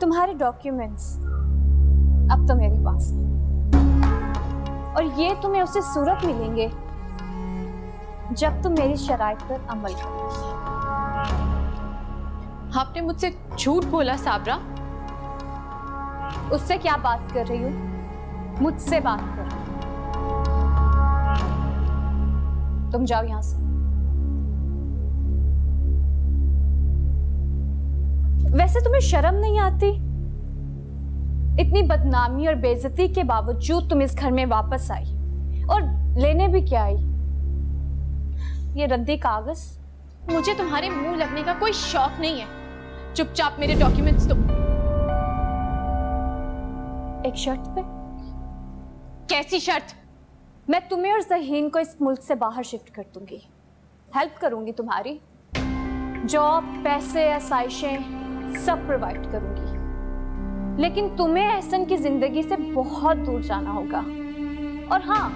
तुम्हारे डॉक्यूमेंट्स अब तो मेरे पास हैं और ये तुम्हें उसी सूरत मिलेंगे जब तुम मेरी शराइत पर अमल करोगे। आपने मुझसे झूठ बोला साबरा। उससे क्या बात कर रही हो? मुझसे बात कर। तुम जाओ यहां से। वैसे तुम्हें शर्म नहीं आती? इतनी बदनामी और बेइज्जती के बावजूद तुम इस घर में वापस आई और लेने भी क्या आई? ये रद्दी कागज। मुझे तुम्हारे मुंह लगने का कोई शौक नहीं है। चुपचाप मेरे डॉक्यूमेंट्स दो। एक शर्त पे। कैसी शर्त? मैं तुम्हें और ज़हीन को इस मुल्क से बाहर शिफ्ट कर दूंगी, हेल्प करूंगी, तुम्हारी जॉब, पैसे, आसाइशें सब प्रोवाइड करूंगी, लेकिन तुम्हें एहसन की जिंदगी से बहुत दूर जाना होगा। और हाँ,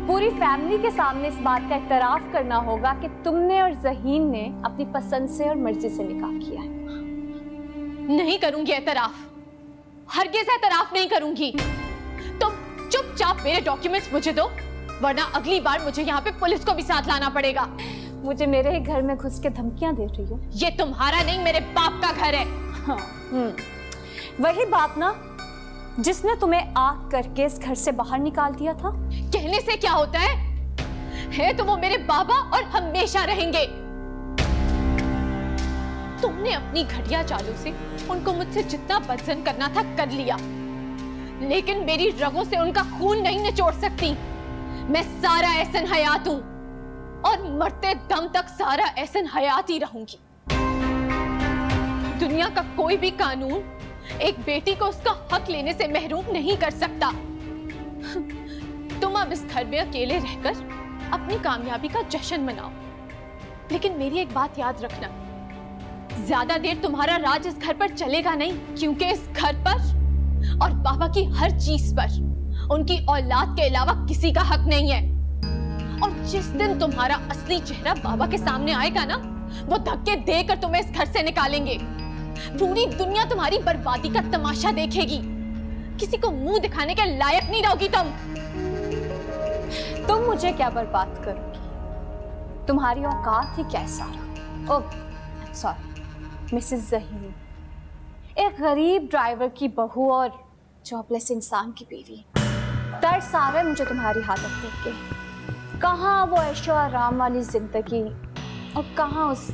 पूरी फैमिली के सामने इस बात का इतराफ करना होगा कि तुमने और ज़हीन ने अपनी पसंद से और मर्जी से निकाह किया है। नहीं करूंगी एतराफ, हरगिज़ एतराफ नहीं करूंगी। तुम चुपचाप मेरे डॉक्यूमेंट्स मुझे दो, वरना अगली बार मुझे यहाँ पे पुलिस को भी साथ लाना पड़ेगा। मुझे मेरे ही घर में घुस के धमकियां दे रही हो? ये तुम्हारा नहीं, मेरे बाप का घर है। हाँ, वही बाप ना जिसने तुम्हें आग करके इस घर से बाहर निकाल दिया था। कहने से क्या होता है तो वो मेरे बाबा और हमेशा रहेंगे। तुमने अपनी घटिया चालों से उनको मुझसे जितना बदजन करना था कर लिया, लेकिन मेरी रगों से उनका खून नहीं निचोड़ सकती। मैं सारा एहसन हयात हूं और मरते दम तक सारा एहसन हयात ही रहूंगी। दुनिया का कोई भी कानून एक बेटी को उसका हक लेने से महरूम नहीं कर सकता। तुम अब इस घर में अकेले रहकर अपनी कामयाबी का जश्न मनाओ, लेकिन मेरी एक बात याद रखना, ज्यादा देर तुम्हारा राज इस घर पर चलेगा नहीं, क्योंकि इस घर पर और बाबा की हर चीज पर उनकी औलाद के अलावा किसी का हक नहीं है। और जिस दिन तुम्हारा असली चेहरा बाबा के सामने आएगा ना, वो धक्के देकर तुम्हें इस घर से निकालेंगे। पूरी दुनिया तुम्हारी बर्बादी का तमाशा देखेगी। किसी को मुंह दिखाने के लायक नहीं रहोगी तुम मुझे क्या बर्बाद करोगी? तुम्हारी औकात ही क्या है सारा? ओह सॉरी मिसेस ज़हीन, एक गरीब ड्राइवर की बहू और जॉबलेस इंसान की बीवी। तरस आ रहा है मुझे तुम्हारी हालत देख के। कहाँ वो ऐशो आराम वाली जिंदगी और कहाँ उस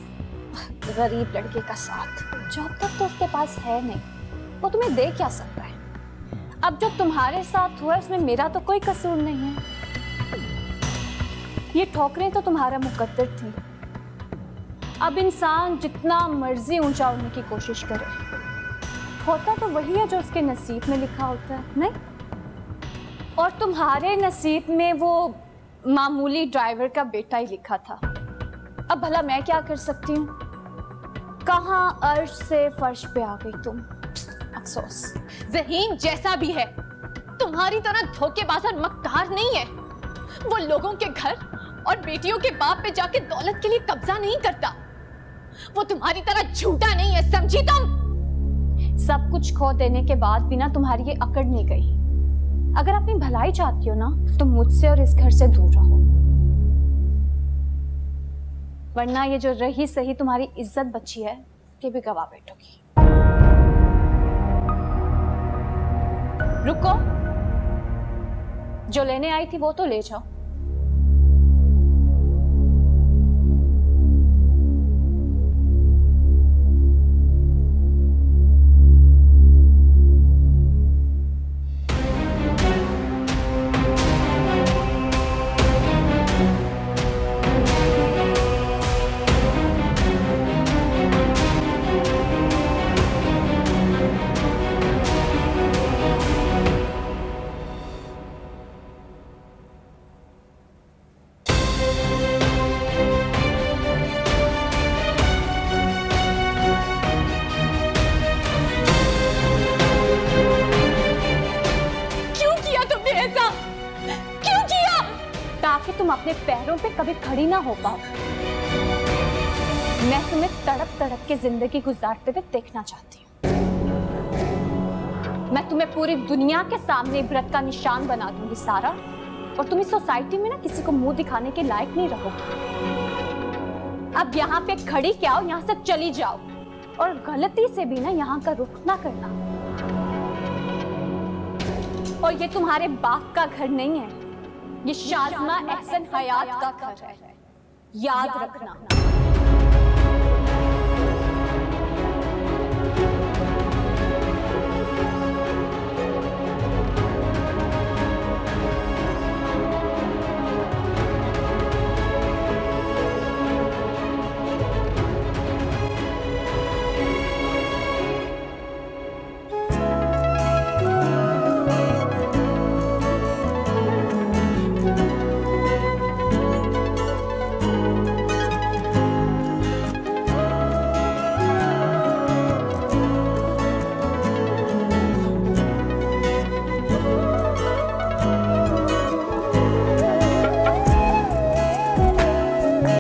गरीब लड़के का साथ। जॉब तक तो उसके पास है नहीं, वो तुम्हें दे क्या सकता है? अब जो तुम्हारे साथ हुआ उसमें मेरा तो कोई कसूर नहीं है। ये ठोकरें तो तुम्हारा मुकद्दर थी। अब इंसान जितना मर्जी ऊंचा उड़ने की कोशिश करे, होता तो वही है जो उसके नसीब में लिखा होता है, नहीं? और तुम्हारे नसीब में वो मामूली ड्राइवर का बेटा ही लिखा था। अब भला मैं क्या कर सकती हूँ? कहाँ अर्श से फर्श पे आ गई तुम। अफसोस। ज़हीन जैसा भी है, तुम्हारी तरह धोखेबाज और मक्कार नहीं है। वो लोगों के घर और बेटियों के बाप पे जाके दौलत के लिए कब्जा नहीं करता। वो तुम्हारी तरह झूठा नहीं है, समझी तुम? सब कुछ खो देने के बाद भी ना तुम्हारी ये अकड़ नहीं गई। अगर अपनी भलाई चाहती हो ना, तो मुझसे और इस घर से दूर रहो, वरना ये जो रही सही तुम्हारी इज्जत बची है कि भी गवा बैठोगी। रुको, जो लेने आई थी वो तो ले जाओ। तुम अपने पैरों पे कभी खड़ी ना हो पाओ। मैं तुम्हें तड़प तड़प के जिंदगी गुजारते हुए देखना चाहती हूँ। मैं तुम्हें पूरी दुनिया के सामने इबरत का निशान बना दूंगी सारा, और तुम इस सोसाइटी में ना किसी को मुंह दिखाने के लायक नहीं रहोगी। अब यहाँ पे खड़ी क्या हो, यहाँ से चली जाओ, और गलती से भी ना यहाँ का रुख ना करना। और ये तुम्हारे बाप का घर नहीं है, ये शाज़मा एहसन हयात का घर है, याद रखना।